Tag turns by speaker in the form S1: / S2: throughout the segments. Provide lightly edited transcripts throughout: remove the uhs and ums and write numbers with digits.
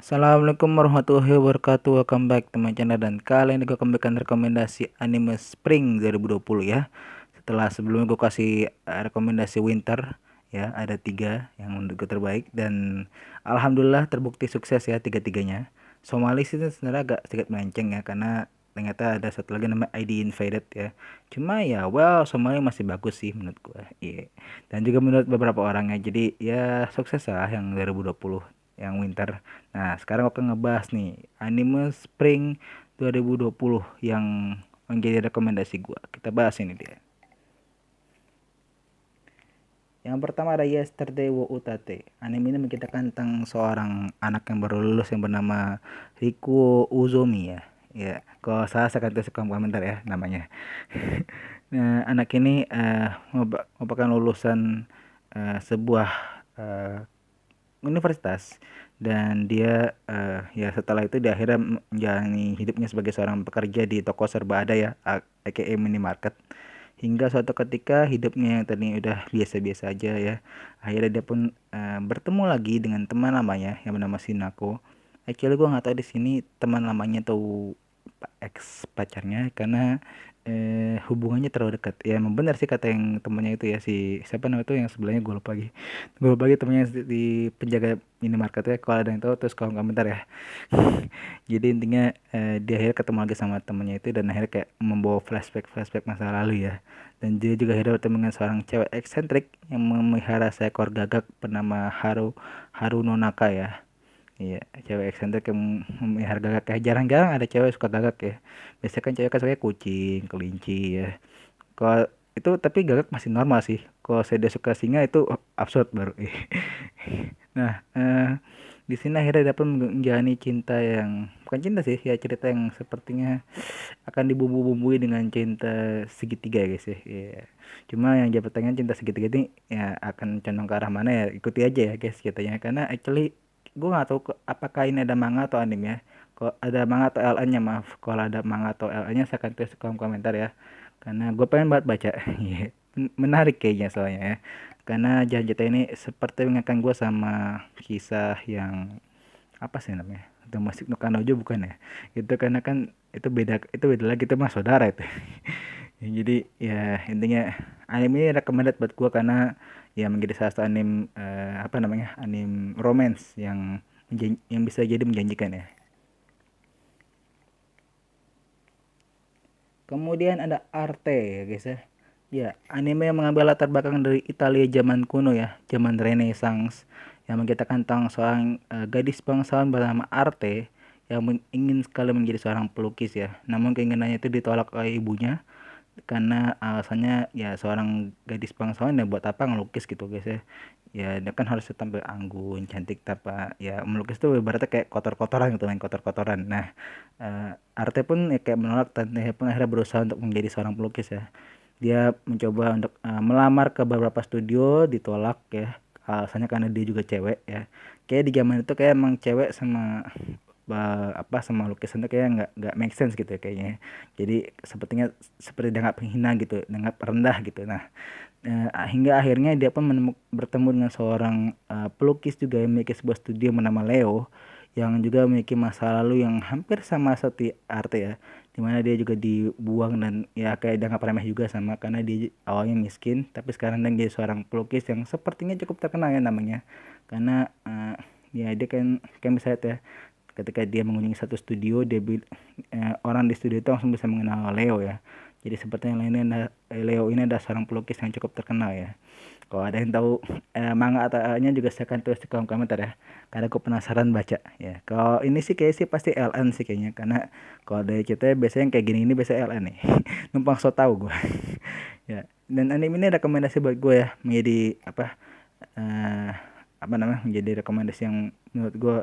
S1: Assalamualaikum warahmatullahi wabarakatuh. Welcome back to my channel, dan kali ini gue akan memberikan rekomendasi anime Spring 2020 ya. Setelah sebelumnya gue kasih rekomendasi Winter ya, ada 3 yang menurut gue terbaik, dan alhamdulillah terbukti sukses ya tiga-tiganya. Somalis itu sebenarnya agak sedikit melenceng ya, karena ternyata ada satu lagi namanya ID Invaded ya. Cuma ya Somali masih bagus sih menurut gue. Iya. Dan juga menurut beberapa orang ya. Jadi ya sukses lah yang 2020, yang Winter. Nah, sekarang aku ngebahas nih anime Spring 2020 yang menjadi rekomendasi gua. Kita bahas ini dia. Yang pertama ada Yesterday wo Utate. Anime ini menceritakan tentang seorang anak yang baru lulus yang bernama Riku Uzomi ya. Ya, kalau salah saya akan tulis di kolom komentar ya namanya. Nah, anak ini merupakan lulusan sebuah eh, universitas, dan dia ya setelah itu dia akhirnya menjalani hidupnya sebagai seorang pekerja di toko serba ada ya, aka minimarket, hingga suatu ketika hidupnya yang tadi udah biasa-biasa aja ya, akhirnya dia pun bertemu lagi dengan teman lamanya yang bernama Shinako. Actually gue nggak tahu di sini teman lamanya atau ex pacarnya, karena hubungannya terlalu dekat ya. Emang benar sih kata yang temennya itu ya, si siapa namanya itu yang sebelahnya, gue lupa lagi temennya di penjaga minimarket ya. Kalau ada yang tahu terus kolom komentar ya. Jadi intinya dia akhirnya ketemu lagi sama temennya itu, dan akhirnya kayak membawa flashback flashback masa lalu ya. Dan dia juga akhirnya bertemu dengan seorang cewek eksentrik yang memelihara seekor gagak bernama Haru Nonaka ya. Iya, cewek eksentrik yang memelihara gagak ya. Jarang-jarang ada cewek suka gagak ya. Biasanya kan cewek kan suka kucing, kelinci ya. Kalau itu tapi gagak masih normal sih. Kalau saya dia suka singa itu absurd baru. Nah, di sini akhirnya dapat menjalani cinta yang bukan cinta sih ya, cerita yang sepertinya akan dibumbu-bumbui dengan cinta segitiga ya guys ya. Iya. Cuma yang jadi pertanyaan, cinta segitiga ini ya akan condong ke arah mana ya, ikuti aja ya guys ceritanya, karena actually gue nggak tahu apakah ini ada manga atau anime ya. Kalau ada manga atau LN-nya, maaf, kalau ada manga atau LN-nya saya akan tulis di kolom komentar ya, karena gue pengen banget baca. Iya. Menarik kayaknya soalnya ya, karena jalan cerita ini seperti mengingatkan gue sama kisah yang apa sih namanya, Domestic no Kanojo bukan ya, itu karena kan itu beda lagi, itu mah saudara itu. Ya, jadi ya intinya anime ini recommended buat gua, karena ya menjadi salah satu anime apa namanya, anime romance yang yang bisa jadi menjanjikan ya. Kemudian ada Arte ya guys ya. Ya, anime yang mengambil latar belakang dari Italia zaman kuno ya, zaman Renaissance, yang menceritakan tentang seorang gadis bangsawan bernama Arte yang ingin sekali menjadi seorang pelukis ya. Namun keinginannya itu ditolak oleh ibunya, karena alasannya ya seorang gadis bangsawan ya buat apa ngelukis gitu guys ya. Ya dia kan harus tampil anggun, cantik, tanpa ya melukis tuh ibaratnya kayak kotor-kotoran gitu, main kotor-kotoran. Nah, Arte pun ya kayak menolak, dan dia pun akhirnya berusaha untuk menjadi seorang pelukis ya. Dia mencoba untuk melamar ke beberapa studio, ditolak ya. Alasannya karena dia juga cewek ya. Kayak di zaman itu kayak emang cewek sama sama lukisan tuh kayak nggak make sense gitu ya kayaknya. Jadi sepertinya seperti dianggap penghina gitu, dianggap rendah gitu. Nah, hingga akhirnya dia pun bertemu dengan seorang pelukis juga yang memiliki sebuah studio bernama Leo, yang juga memiliki masa lalu yang hampir sama seperti Arte ya, dimana dia juga dibuang dan ya kayak dianggap remeh juga sama, karena dia awalnya miskin tapi sekarang dia jadi seorang pelukis yang sepertinya cukup terkenal ya namanya, karena ya dia kan kan bisa lihat ya, ketika dia mengunjungi satu studio, orang di studio itu langsung bisa mengenal Leo ya. Jadi sepertinya Leo ini adalah seorang pelukis yang cukup terkenal ya. Kalau ada yang tahu manga atau nya juga saya akan tulis di kolom komentar ya, karena aku penasaran baca ya. Kalau ini sih kayak sih pasti LN sih kayaknya, karena kalau dari ceritanya biasanya yang kayak gini ini biasanya LN nih. Numpang so tau gue. Ya, dan anime ini rekomendasi buat gue ya, menjadi eh, apa namanya, menjadi rekomendasi yang menurut gue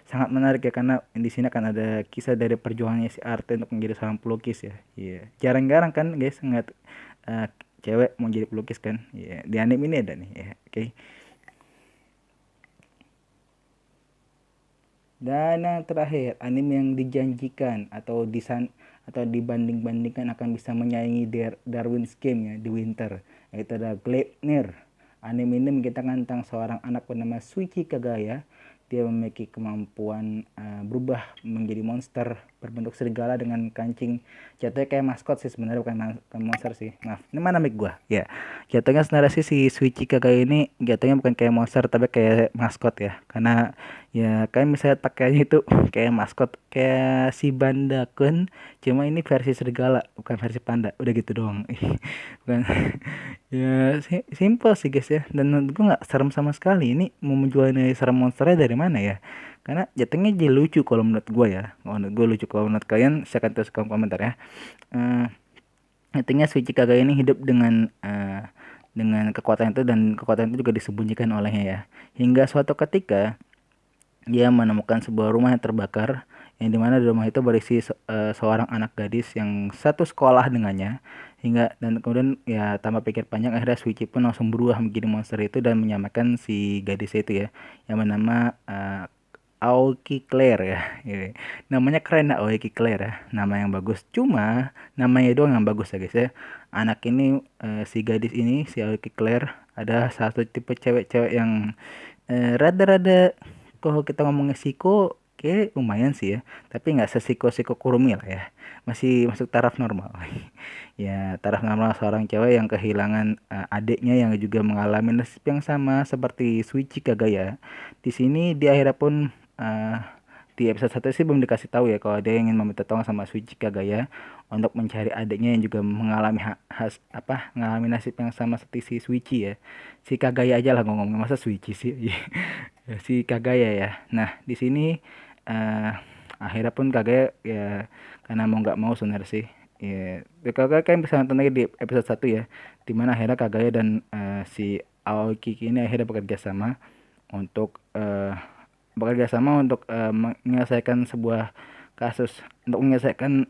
S1: sangat menarik ya, karena di sini akan ada kisah dari perjuangannya si Arte untuk menjadi seorang pelukis ya. Iya, jarang-jarang kan guys ngeliat eh, cewek mau jadi pelukis kan. Iya, di anime ini ada nih ya. Oke. Dan yang terakhir, anime yang dijanjikan atau dibanding-bandingkan akan bisa menyaingi Darwin's Game ya di Winter, yaitu ada Gleipnir. Anime ini menceritakan tentang seorang anak bernama Suichi Kagaya, dia memiliki kemampuan berubah menjadi monster berbentuk serigala dengan kancing. Jatuhnya kayak maskot sih sebenarnya, bukan monster sih. Maaf, ini mana mic gua? Ya. Jatuhnya sebenarnya sih si Suichi Kagaya ini jatuhnya bukan kayak monster tapi kayak maskot ya. Karena ya kayak misalnya pakaiannya itu kayak maskot kayak si Banda Kun, cuma ini versi serigala bukan versi panda. Udah gitu doang. Bukan. Ya simple sih guys ya, dan menurut gue nggak serem sama sekali. Ini mau menjual ini serem monsternya dari mana ya? Karena jatuhnya jadi lucu kalau menurut gue ya. Kalau menurut gue lucu, kalau menurut kalian silakan tulis kolom komentar ya. eh Intinya Suichi Kagaya ini hidup dengan kekuatan itu, dan kekuatan itu juga disembunyikan olehnya ya. Hingga suatu ketika dia menemukan sebuah rumah yang terbakar, yang dimana di rumah itu berisi seorang anak gadis yang satu sekolah dengannya. Dan kemudian ya tanpa pikir panjang akhirnya Suichi pun langsung berubah menjadi monster itu dan menyamakan si gadis itu ya, yang bernama Aoki Claire ya. Ini namanya keren ya, Aoki Claire ya, nama yang bagus. Cuma namanya doang yang bagus ya guys ya. Anak ini si gadis ini, si Aoki Claire, ada satu tipe cewek-cewek yang rada-rada, kalau kita ngomongnya siko kayak lumayan sih ya, tapi nggak sesiko-siko Kurumi lah ya, masih masuk taraf normal. Ya taraf normal seorang cewek yang kehilangan adiknya yang juga mengalami nasib yang sama seperti Suichi Kagaya. Di sini di akhirnya pun eh, di episode 1 sih belum dikasih tahu ya kalau dia ingin meminta tolong sama Suichi Kagaya untuk mencari adiknya yang juga mengalami mengalami nasib yang sama seperti si Suichi ya. Si Kagaya aja lah ngomongnya, masa Suichi sih. Si Kagaya ya. Nah, di sini eh akhirnya pun Kagaya ya, karena mau nggak mau sebenarnya sih. Ya, Kagaya kan bisa nonton lagi di episode 1 ya. Dimana akhirnya Kagaya dan si Aoki ini akhirnya bekerja sama untuk menyelesaikan sebuah kasus, untuk menyelesaikan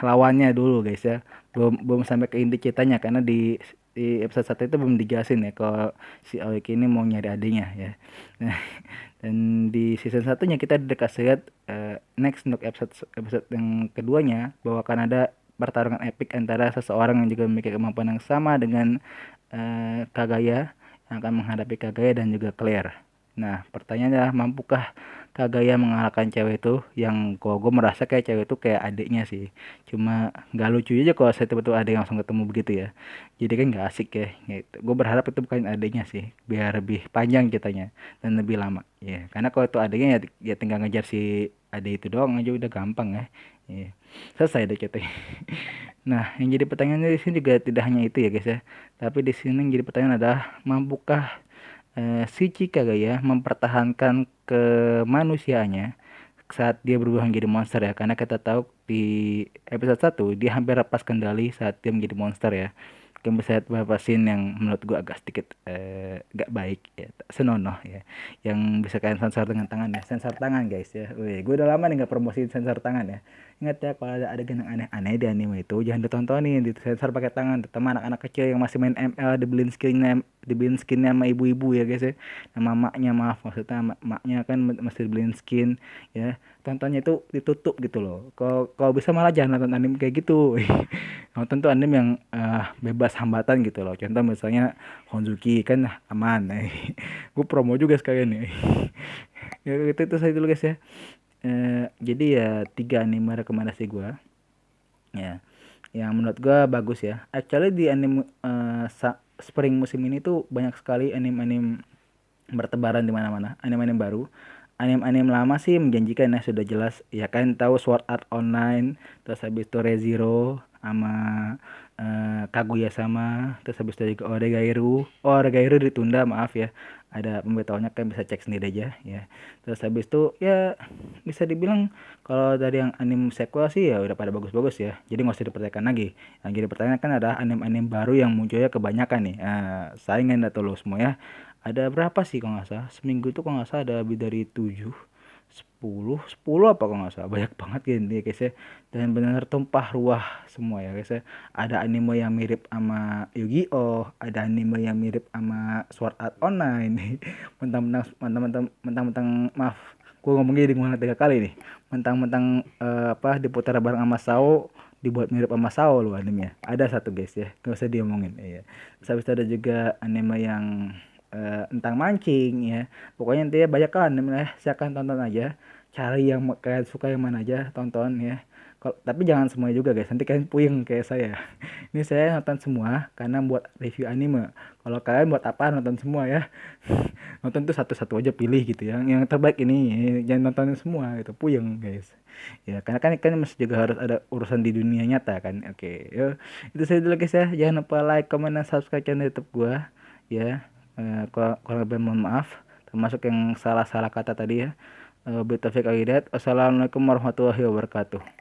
S1: lawannya dulu guys ya. Belum sampai ke inti ceritanya karena di episode 1 itu belum dijelasin ya kalau si Aoki ini mau nyari adiknya ya. Nah, dan di season satunya kita dikasih lihat next untuk episode episode yang keduanya bahwa akan ada pertarungan epik antara seseorang yang juga memiliki kemampuan yang sama dengan Kagaya, yang akan menghadapi Kagaya dan juga Claire. Nah, pertanyaannya adalah mampukah Kagaya mengalahkan cewek itu, yang kok gue merasa kayak cewek itu kayak adiknya sih. Cuma nggak lucu aja kalau saya tiba-tiba ada yang langsung ketemu begitu ya. Jadi kan nggak asik ya. Gitu. Gue berharap itu bukan adiknya sih, biar lebih panjang ceritanya dan lebih lama. Ya, karena kalau itu adiknya ya, ya tinggal ngejar si adik itu doang aja udah gampang ya. Ya. Selesai deh ceritanya. Nah, yang jadi pertanyaannya di sini juga tidak hanya itu ya guys ya. Tapi di sini yang jadi pertanyaan adalah mampukah si Chikagaya mempertahankan kemanusiaannya saat dia berubah menjadi monster ya, karena kita tahu di episode 1 dia hampir lepas kendali saat dia menjadi monster ya. Mungkin bisa lihat beberapa scene yang menurut gua agak sedikit gak baik ya, tak senonoh ya, yang bisa kalian sensor dengan tangan ya, sensor tangan guys ya. Wih, gue udah lama nih nggak promosi sensor tangan ya. Ingat ya, kalau ada adegan yang aneh-aneh di anime itu jangan ditontonin, disensor pakai tangan, terutama anak-anak kecil yang masih main ML, dibeliin skinnya sama ibu-ibu ya guys ya, sama maknya, maaf maksudnya maknya kan masih dibeliin skin ya. Tontonnya itu ditutup gitu loh. Kalau bisa malah jangan nonton anime kayak gitu. Nonton tuh anime yang bebas hambatan gitu loh. Contoh misalnya Honzuki kan aman. Gue promo juga sekalian nih. Ya itu saya dulu guys ya. Jadi ya 3 anime rekomendasi gue ya, yang menurut gue bagus ya. Actually di anime spring musim ini tuh banyak sekali anime-anime bertebaran di mana-mana, anime-anime baru. Anime-anime lama sih menjanjikan ya, sudah jelas ya kan, tahu Sword Art Online, terus habis itu ReZero sama Kaguya sama, terus habis itu juga Oregairu ditunda, maaf ya, ada pemberitahuannya, kan bisa cek sendiri aja ya. Terus habis itu ya bisa dibilang kalau dari yang anime sequel sih ya udah pada bagus-bagus ya, jadi nggak usah dipertanyakan lagi. Yang jadi pertanyaan kan ada anime-anime baru yang munculnya kebanyakan nih, saingan atau lo semua ya. Ada berapa sih kalau nggak salah, seminggu itu kalau nggak salah ada lebih dari 7, 10 apa kalau nggak salah, banyak banget gitu ya guys ya. Dan benar tumpah ruah semua ya guys ya. Ada anime yang mirip sama Yu-Gi-Oh, ada anime yang mirip sama Sword Art Online. Mentang-mentang maaf, gue ngomongnya jadi ngulang 3 kali nih. Mentang-mentang diputar bareng sama Sao, dibuat mirip sama Sao loh animenya. Ada satu guys ya, gak usah diomongin ya. Terus habis itu ada juga anime yang tentang mancing ya. Pokoknya intinya banyak kan ya, silakan tonton aja. Cari yang kalian suka yang mana aja, tonton ya. Tapi jangan semuanya juga guys, nanti kalian puyeng kayak saya. Ini saya nonton semua karena buat review anime. Kalau kalian buat apa nonton semua ya. Nonton tuh satu-satu aja pilih gitu ya. Yang terbaik ini, jangan nontonin semua gitu, puyeng guys. Ya, karena kan masih juga harus ada urusan di dunia nyata kan. Oke, yuk. Itu saya dulu guys ya. Jangan lupa like, comment, dan subscribe channel YouTube gua ya. Kalau lebih mohon maaf termasuk yang salah-salah kata tadi ya. Wassalamualaikum warahmatullahi wabarakatuh.